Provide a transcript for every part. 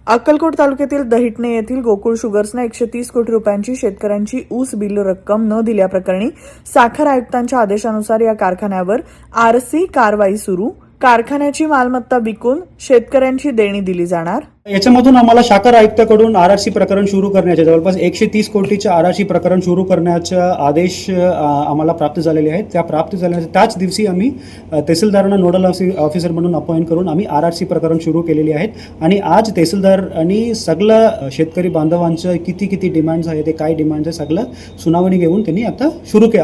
अक्कलकोट तालुक्यातील दहिटणे येथील गोकुळ शुगर्सने 130 कोटी रुपयांची शेतकऱ्यांची ऊस बिल रक्कम न दिल्याप्रकरणी साखर आयुक्तांच्या आदेशानुसार या कारखान्यावर आरसी कारवाई सुरू. कारखान्याची मालमत्ता विकून शेतकऱ्यांची देणी दिली जाणार. याच्यामधून आम्हाला साखर आयुक्ताकडून आरआरसी प्रकरण सुरू करण्याचे जवळपास 130 कोटीचे आरआरसी प्रकरण सुरू करण्याचे आदेश आम्हाला प्राप्त झालेले आहेत. त्या प्राप्त झाल्याच्या त्याच दिवशी आम्ही तहसीलदारांना नोडल ऑफिसर म्हणून अपॉइंट करून आम्ही आरआरसी प्रकरण सुरू केलेली आहेत. आणि आज तहसीलदारांनी सगळं शेतकरी बांधवांचं किती डिमांड्स आहे ते काय डिमांड्स आहे सगळं सुनावणी घेऊन त्यांनी आता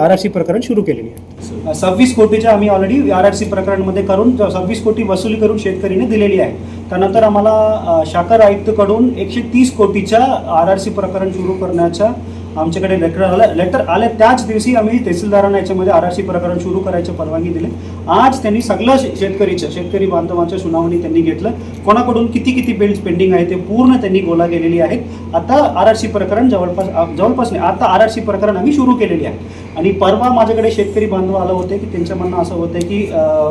आरआरसी प्रकरण सुरू केलेली आहे. 26 कोटीचे आम्ही ऑलरेडी आरआरसी प्रकरणमध्ये करून 26 कोटी वसुली करून शेतकरीने दिलेली आहे. त्यानंतर आम्हाला साखर आयुक्तकडून 130 कोटीच्या आरआरसी प्रकरण सुरू करण्याचा आमच्याकडे लेटर आले. त्याच दिवशी आम्ही तहसीलदारांना याच्यामध्ये आरआरसी प्रकरण सुरू करायची परवानगी दिली. आज त्यांनी सगळं शेतकरी बांधवांच्या सुनावणी त्यांनी घेतलं. कोणाकडून किती बिल्स पेंडिंग आहे ते पूर्ण त्यांनी गोळा केलेली आहेत. आता आरआरसी प्रकरण जवळपास नाही, आता आरआरसी प्रकरण आम्ही सुरू केलेली आहे. आणि परवा माझ्याकडे शेतकरी बांधव आलं होते की त्यांचं म्हणणं असं होतं की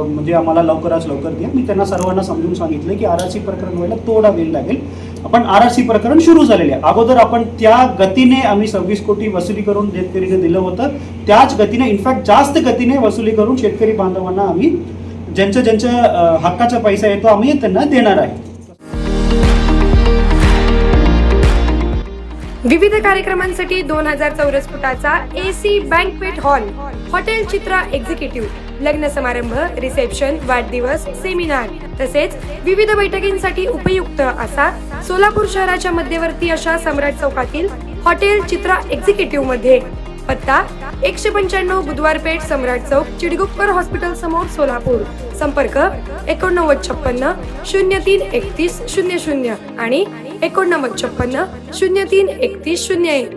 म्हणजे आम्हाला लवकरात लवकर द्या. मी त्यांना सर्वांना समजून सांगितलं की आरआरसी प्रकरण व्हायला थोडा वेळ लागेल. आपण आरआरसी प्रकरण सुरू झालेले आहे. अगोदर आपण त्या गतीने आम्ही 26 कोटी वसुली करून शेतकरीने दिलं होतं. त्याच गतीने इनफॅक्ट जास्त गतीने वसुली करून शेतकरी बांधवांना आम्ही ज्यांच्या हक्काचा पैसा येतो आम्ही त्यांना देणार आहे. विविध कार्यक्रमांसाठी 2000 चौरस फुटाचा AC बँकवेट हॉल, हॉटेल चित्रा एक्झिक्युटिव्ह, लग्न समारंभ, रिसेप्शन, वाढदिवस, सेमिनार तसेच विविध बैठकींसाठी उपयुक्त असा सोलापूर शहराच्या मध्यवर्ती अशा सम्राट चौकातील हॉटेल चित्रा एक्झिक्युटिव्ह मध्ये. पत्ता 195 बुधवार पेठ, सम्राट चौक, चिडगुप्कर हॉस्पिटल समोर, सोलापूर. संपर्क 8956 03 31 00 आणि 8956 03 31 01.